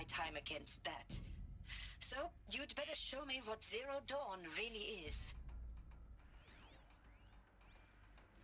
my time against that. So, you'd better show me what Zero Dawn really is.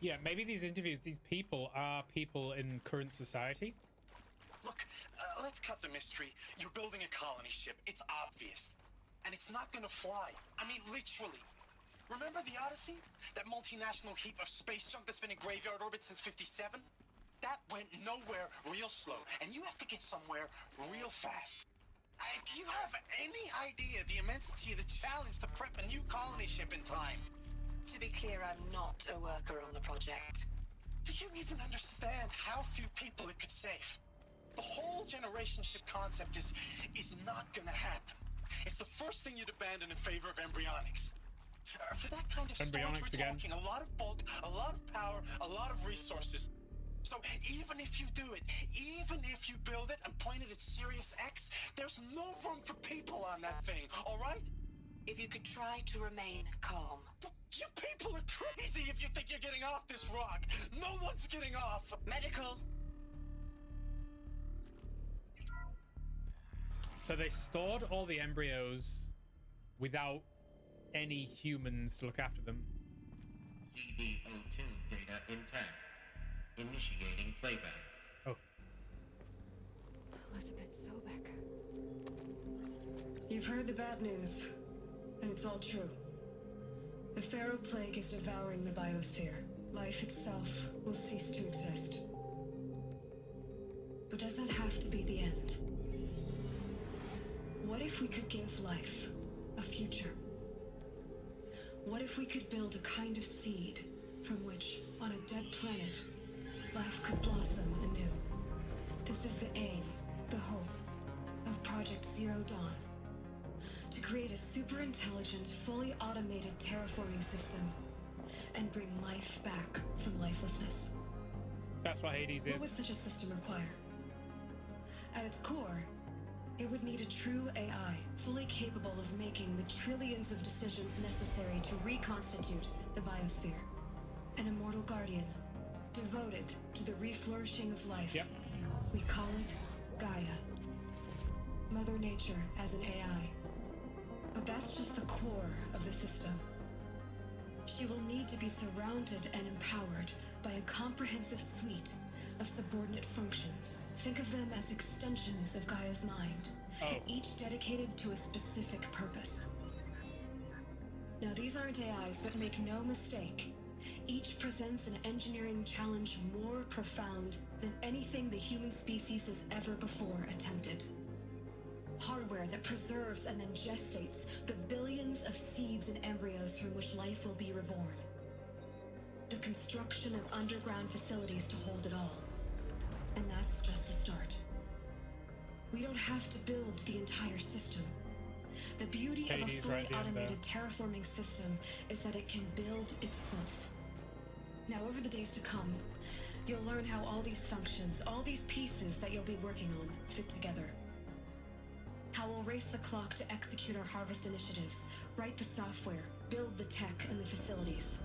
Yeah, maybe these interviews, these people are people in current society. Look, let's cut the mystery. You're building a colony ship. It's obvious. And it's not gonna fly. I mean, literally. Remember the Odyssey? That multinational heap of space junk that's been in graveyard orbit since 57? That went nowhere real slow. And you have to get somewhere real fast. Do you have any idea the immensity of the challenge to prep a new colony ship in time? To be clear, I'm not a worker on the project. Do you even understand how few people it could save? The whole generation ship concept is not gonna happen. It's the first thing you'd abandon in favor of embryonics. For that kind of storage, we're talking a lot of bulk, a lot of power, a lot of resources. So even if you do it, even if you build it and point it at Sirius X, there's no room for people on that thing, all right? If you could try to remain calm. But you people are crazy if you think you're getting off this rock. No one's getting off. Medical. So they stored all the embryos without any humans to look after them. CD02 data intact. Initiating playback. Oh. Elizabeth Sobek. You've heard the bad news, and it's all true. The Pharaoh Plague is devouring the biosphere. Life itself will cease to exist. But does that have to be the end? What if we could give life a future? What if we could build a kind of seed from which, on a dead planet, life could blossom anew? This is the aim, the hope, of Project Zero Dawn. To create a super intelligent, fully automated terraforming system and bring life back from lifelessness. That's what Hades is. What would such a system require? At its core, it would need a true AI, fully capable of making the trillions of decisions necessary to reconstitute the biosphere. An immortal guardian, devoted to the reflourishing of life. Yep. We call it Gaia. Mother Nature as an AI. But that's just the core of the system. She will need to be surrounded and empowered by a comprehensive suite of subordinate functions. Think of them as extensions of Gaia's mind, each dedicated to a specific purpose. Now, these aren't AIs, but make no mistake, each presents an engineering challenge more profound than anything the human species has ever before attempted. Hardware that preserves and then gestates the billions of seeds and embryos from which life will be reborn. The construction of underground facilities to hold it all. And that's just the start. We don't have to build the entire system. The beauty of a fully automated terraforming system is that it can build itself. Now, over the days to come, you'll learn how all these functions, all these pieces that you'll be working on, fit together. How we'll race the clock to execute our harvest initiatives, write the software, build the tech and the facilities.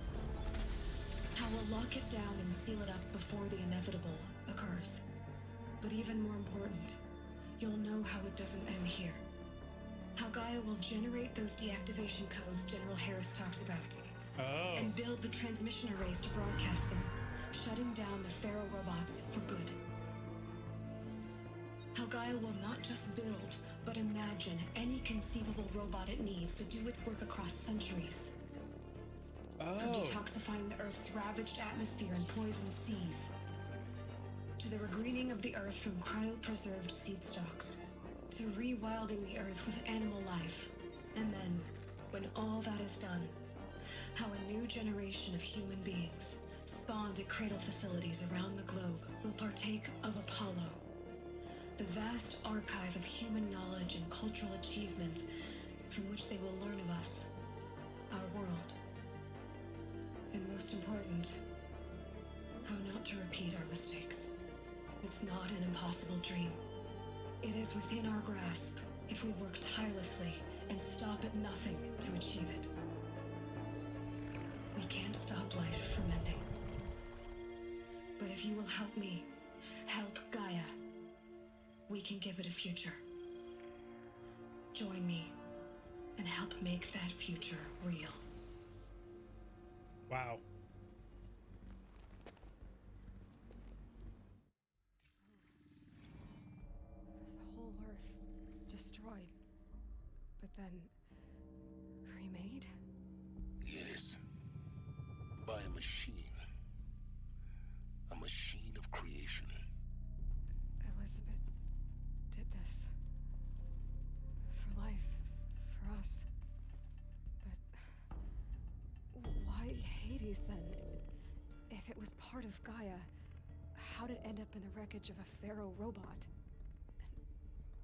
How we'll lock it down and seal it up before the inevitable occurs. But even more important, you'll know how it doesn't end here. How Gaia will generate those deactivation codes General Harris talked about. And build the transmission arrays to broadcast them, shutting down the Pharaoh robots for good. How Gaia will not just build, but imagine any conceivable robot it needs to do its work across centuries. From detoxifying the Earth's ravaged atmosphere and poisoned seas, to the regreening of the Earth from cryopreserved seed stocks, to rewilding the Earth with animal life. And then, when all that is done, how a new generation of human beings, spawned at cradle facilities around the globe, will partake of Apollo, the vast archive of human knowledge and cultural achievement from which they will learn of us, our world. And most important, how not to repeat our mistakes. It's not an impossible dream. It is within our grasp if we work tirelessly and stop at nothing to achieve it. We can't stop life from ending. But if you will help me, help Gaia, we can give it a future. Join me and help make that future real. Wow. The whole Earth destroyed, but then remade? Yes. By a machine. A machine of creation. Elizabeth did this. For life. For us. But why Hades then? If it was part of Gaia, how did it end up in the wreckage of a Pharaoh robot?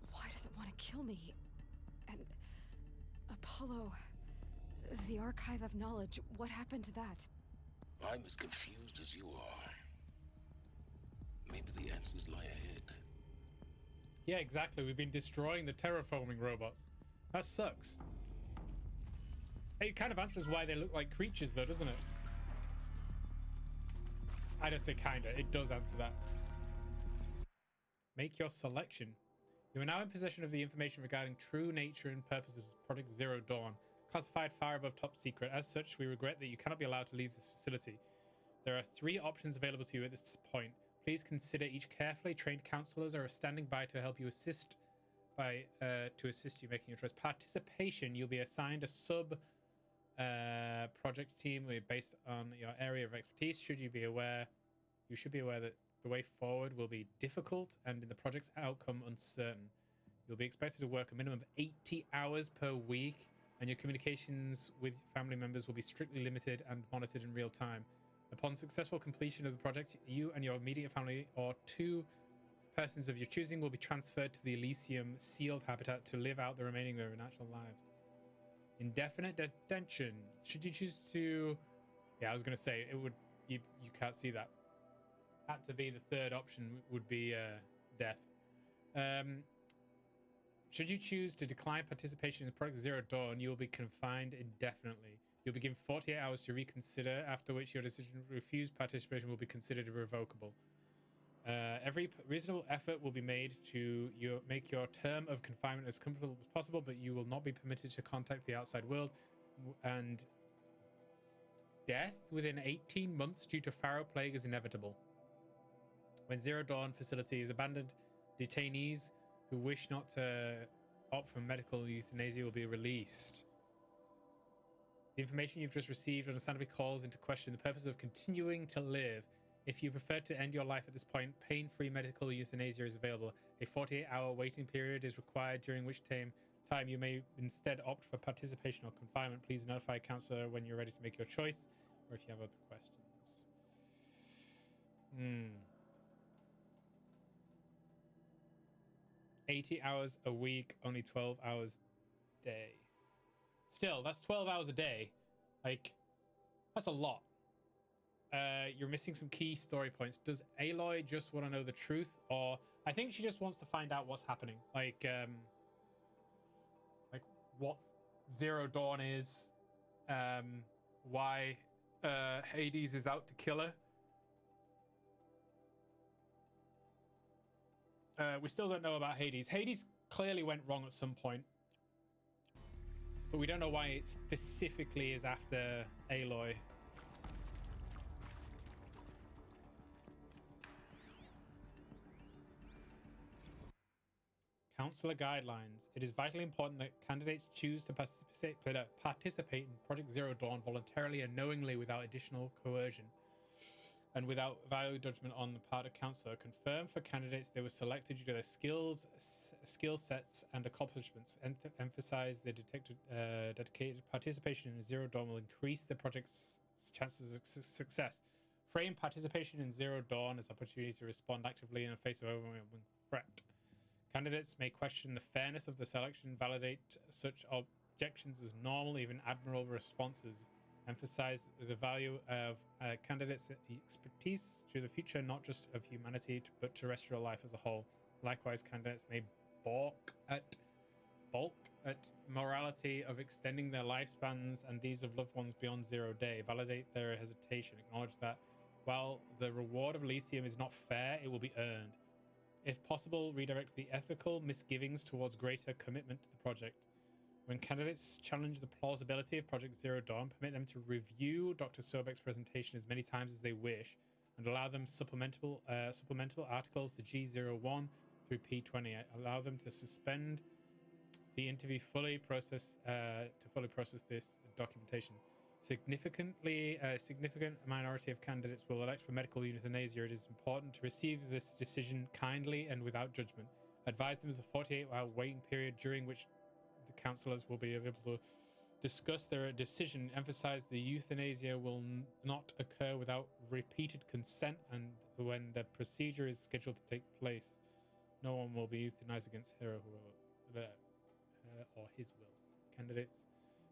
And why does it want to kill me? And Apollo, the Archive of Knowledge, what happened to that? I'm as confused as you are. Maybe the answers lie ahead. Yeah, exactly. We've been destroying the terraforming robots. That sucks. It kind of answers why they look like creatures, though, doesn't it? I don't say kinda. It does answer that. Make your selection. You are now in possession of the information regarding true nature and purposes of Project Zero Dawn, classified far above top secret. As such, we regret that you cannot be allowed to leave this facility. There are 3 options available to you at this point. Please consider each carefully. Trained counselors are standing by to help you assist you making your choice. Participation. You'll be assigned a sub project team based on your area of expertise. You should be aware that the way forward will be difficult and in the project's outcome uncertain. You'll be expected to work a minimum of 80 hours per week, and your communications with family members will be strictly limited and monitored in real time. Upon successful completion of the project, you and your immediate family or 2 persons of your choosing will be transferred to the Elysium sealed habitat to live out the remaining of their natural lives. Indefinite detention. Should you choose to... Yeah, I was going to say, it would. You can't see that. Had to be the third option would be death. Should you choose to decline participation in Project Zero Dawn, you will be confined indefinitely. You'll be given 48 hours to reconsider, after which your decision to refuse participation will be considered irrevocable. Every reasonable effort will be made to make your term of confinement as comfortable as possible, but you will not be permitted to contact the outside world. And death within 18 months due to Pharaoh Plague is inevitable. When Zero Dawn facility is abandoned, detainees who wish not to opt for medical euthanasia will be released. The information you've just received understandably calls into question the purpose of continuing to live. If you prefer to end your life at this point, pain-free medical euthanasia is available. A 48-hour waiting period is required, during which time you may instead opt for participation or confinement. Please notify a counselor when you're ready to make your choice, or if you have other questions. 80 hours a week, only 12 hours a day. Still, that's 12 hours a day. Like, that's a lot. You're missing some key story points. Does Aloy just want to know the truth, or I think she just wants to find out what's happening, like what Zero Dawn is, why Hades is out to kill her. We still don't know about Hades. Hades clearly went wrong at some point, but we don't know why it specifically is after Aloy. Counselor guidelines. It is vitally important that candidates choose to participate in Project Zero Dawn voluntarily and knowingly, without additional coercion and without value judgment on the part of counselor. Confirm for candidates they were selected due to their skills, skill sets, and accomplishments. Emphasize the dedicated participation in Zero Dawn will increase the project's chances of success. Frame participation in Zero Dawn as opportunity to respond actively in the face of overwhelming threat. Candidates may question the fairness of the selection, validate such objections as normal, even admirable responses. Emphasize the value of candidates' expertise to the future, not just of humanity, but terrestrial life as a whole. Likewise, candidates may balk at morality of extending their lifespans and these of loved ones beyond 0 day. Validate their hesitation. Acknowledge that while the reward of Elysium is not fair, it will be earned. If possible, redirect the ethical misgivings towards greater commitment to the project. When candidates challenge the plausibility of Project Zero Dawn, permit them to review Dr. Sobek's presentation as many times as they wish, and allow them supplemental articles to G01 through P20. Allow them to suspend the interview to fully process this documentation. Significant minority of candidates will elect for medical euthanasia. It is important to receive this decision kindly and without judgment. Advise them of the 48-hour waiting period during which the counselors will be able to discuss their decision. Emphasize the euthanasia will not occur without repeated consent, and when the procedure is scheduled to take place, no one will be euthanized against her or his will. Candidates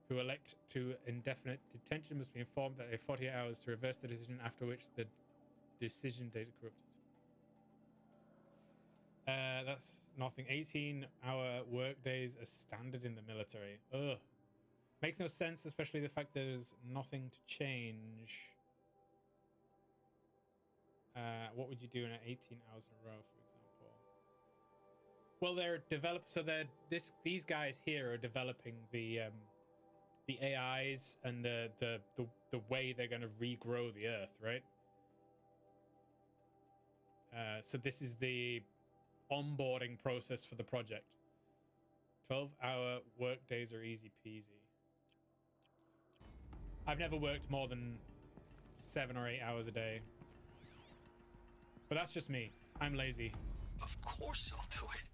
who elect to indefinite detention must be informed that they have 48 hours to reverse the decision, after which the decision date is corrupted. That's nothing. 18-hour work days are standard in the military. Ugh. Makes no sense, especially the fact that there's nothing to change. What would you do in 18 hours in a row, for example? Well, they're developed. So these guys here are developing the AIs and the way they're going to regrow the Earth, right? So this is the onboarding process for the project. 12-hour work days are easy peasy. I've never worked more than 7 or 8 hours a day, but that's just me. I'm lazy. Of course I'll do it.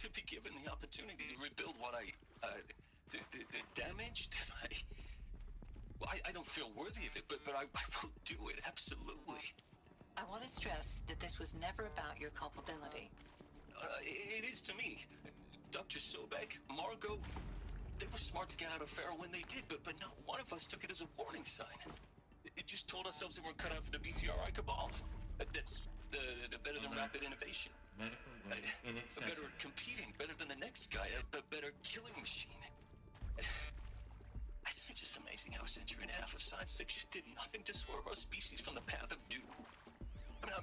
To be given the opportunity to rebuild what the damage that I don't feel worthy of it, but I will do it, absolutely. I want to stress that this was never about your culpability. It is to me. Dr. Sobek, Margot, they were smart to get out of Pharaoh when they did, but not one of us took it as a warning sign. It just told ourselves that we're cut out for the BTRI cabals. That's the better than rapid innovation. Medical waste in excess. Better at competing, better than the next guy, a better killing machine. It's just amazing how a century and a half of science fiction did nothing to swerve our species from the path of doom. I mean,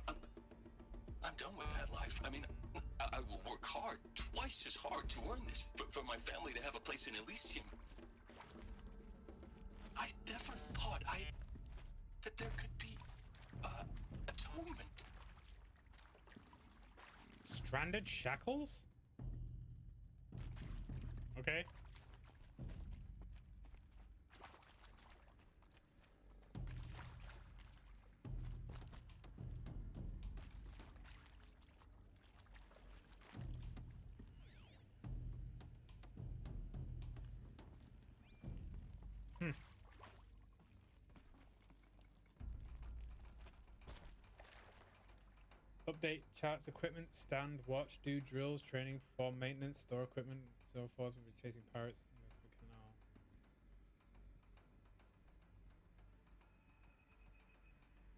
I'm done with that life. I mean, I will work hard, twice as hard, to earn this, for my family to have a place in Elysium. I never thought that there could be atonement. Stranded shackles? Okay. Update charts, equipment, stand, watch, do drills, training, perform maintenance, store equipment, so forth. We'll be chasing pirates in the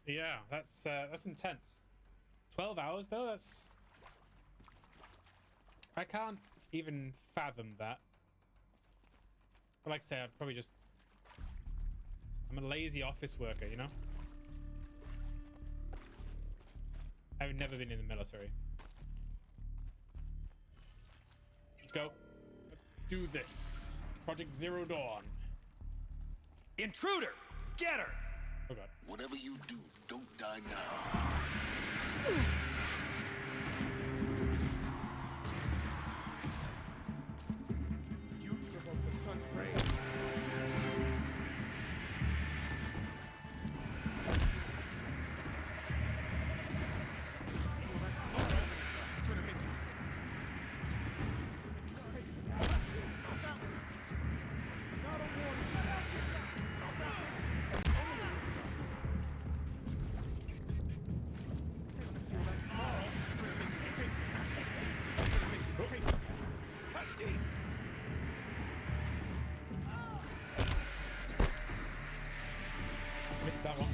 canal. Yeah, that's intense. 12 hours though, that's... I can't even fathom that. But like I say, I'd probably just... I'm a lazy office worker, you know? I've never been in the military. Let's go. Let's do this. Project Zero Dawn. Intruder! Get her! Oh god. Whatever you do, don't die now. You provoke the sun's rays. Missed that one.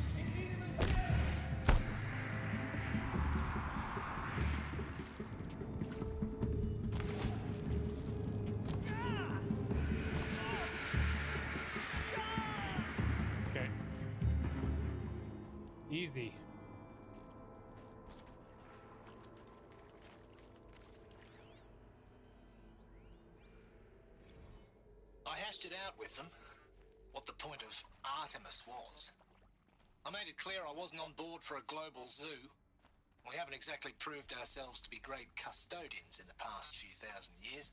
Okay. Easy. hashed it out with them, what the point of Artemis was. I made it clear I wasn't on board for a global zoo. We haven't exactly proved ourselves to be great custodians in the past few thousand years.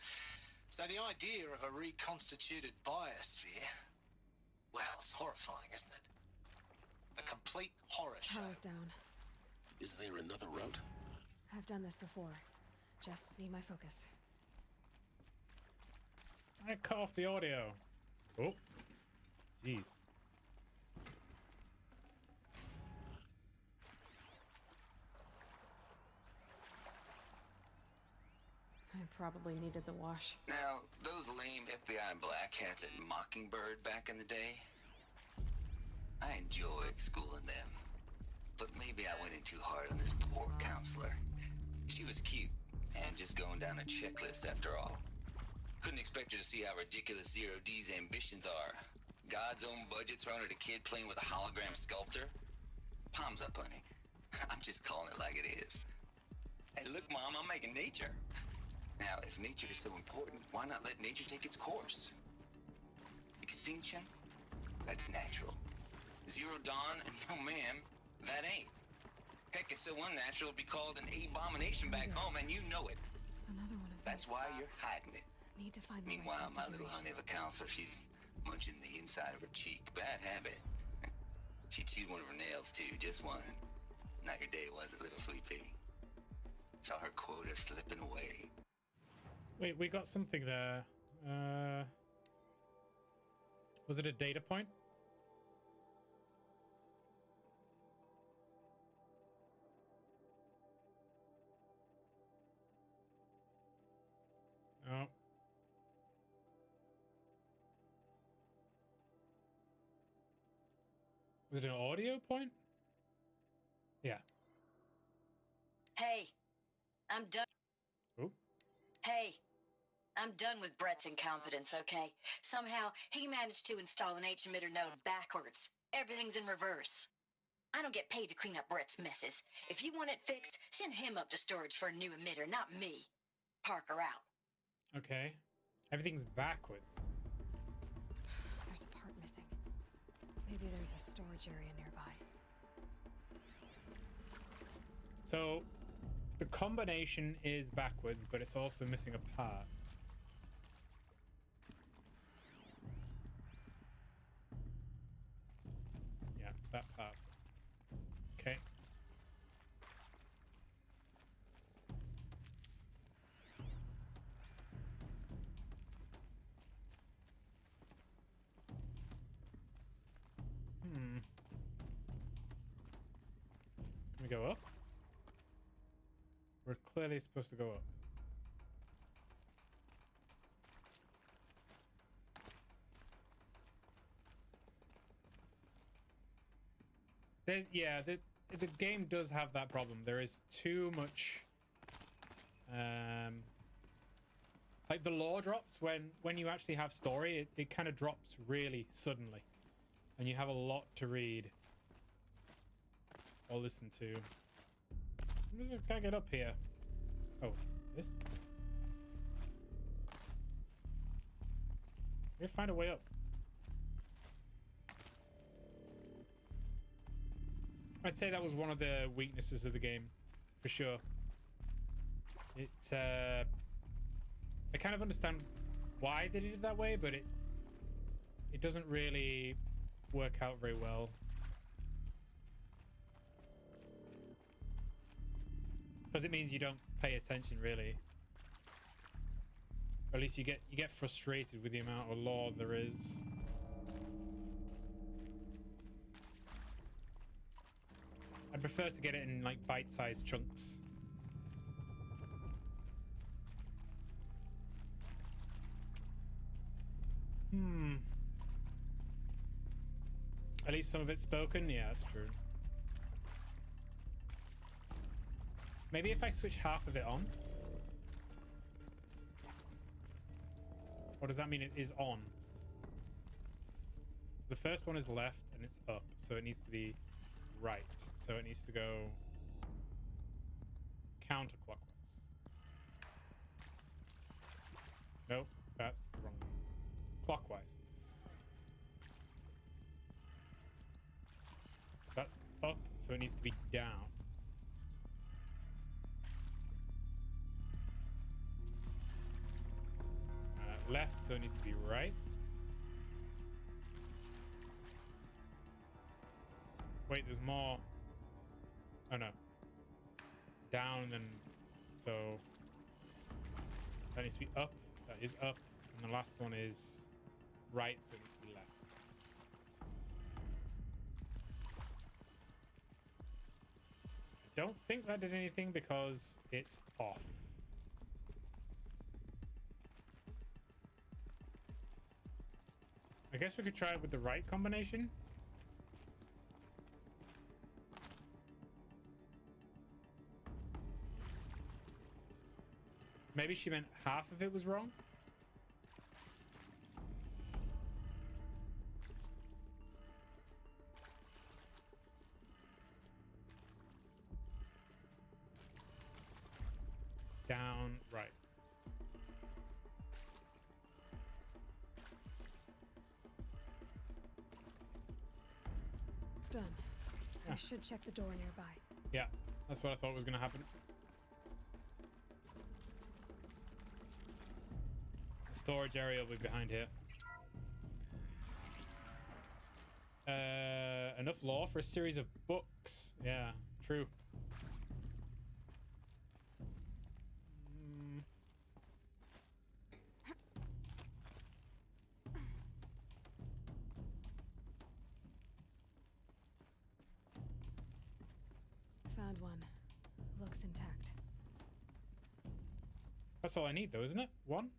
So the idea of a reconstituted biosphere, well, it's horrifying, isn't it? A complete horror show. Power's down. Is there another route? I've done this before. Just need my focus. I cut off the audio. Oh. Jeez. I probably needed the wash. Now, those lame FBI black hats at Mockingbird back in the day, I enjoyed schooling them. But maybe I went in too hard on this poor counselor. She was cute, and just going down a checklist after all. Couldn't expect her to see how ridiculous Zero D's ambitions are. God's own budget thrown at a kid playing with a hologram sculptor. Palms up, honey. I'm just calling it like it is. Hey, look, Mom, I'm making nature. Now, if nature is so important, why not let nature take its course? Extinction? That's natural. Zero Dawn? No, ma'am, that ain't. Heck, it's so unnatural it'd be called an abomination back home, and you know it. Another one of these. That's why you're hiding it. Need to find the Meanwhile, right my little honey of a counselor, she's munching the inside of her cheek. Bad habit. She chewed one of her nails, too, just one. Not your day, was it, little sweet pea? Saw her quota slipping away. Wait, we got something there. Was it a data point? Oh. Was it an audio point? Yeah. Hey, I'm done. Oh. Hey, I'm done with Brett's incompetence, okay? Somehow, he managed to install an H-emitter node backwards. Everything's in reverse. I don't get paid to clean up Brett's messes. If you want it fixed, send him up to storage for a new emitter, not me. Parker out. Okay. Everything's backwards. There's a part missing. Maybe there's a storage area nearby. So the combination is backwards, but it's also missing a part. Yeah, that part. Okay. Can we go up? We're clearly supposed to go up. The game does have that problem. There is too much like the lore drops when you actually have story, it kind of drops really suddenly. And you have a lot to read or listen to. I just can't get up here. Oh, this? We gotta find a way up. I'd say that was one of the weaknesses of the game, for sure. I kind of understand why they did it that way, but it doesn't really work out very well. Because it means you don't pay attention, really. Or at least you get frustrated with the amount of lore there is. I prefer to get it in like bite-sized chunks. At least some of it's spoken. Yeah, that's true. Maybe if I switch half of it on. Or does that mean it is on? So the first one is left and it's up, so it needs to be right. So it needs to go counterclockwise. Nope, that's the wrong one. clockwise. That's up, so it needs to be down. Left, so it needs to be right. Wait, there's more. Oh no. Down and so that needs to be up. That is up. And the last one is right, so it needs to be left. I don't think that did anything because it's off. I guess we could try it with the right combination. Maybe she meant half of it was wrong. Down, right. Done. Yeah. I should check the door nearby. Yeah, that's what I thought was going to happen. The storage area will be behind here. Enough lore for a series of books. Yeah, true. Found one. Looks intact. That's all I need, though, isn't it? One?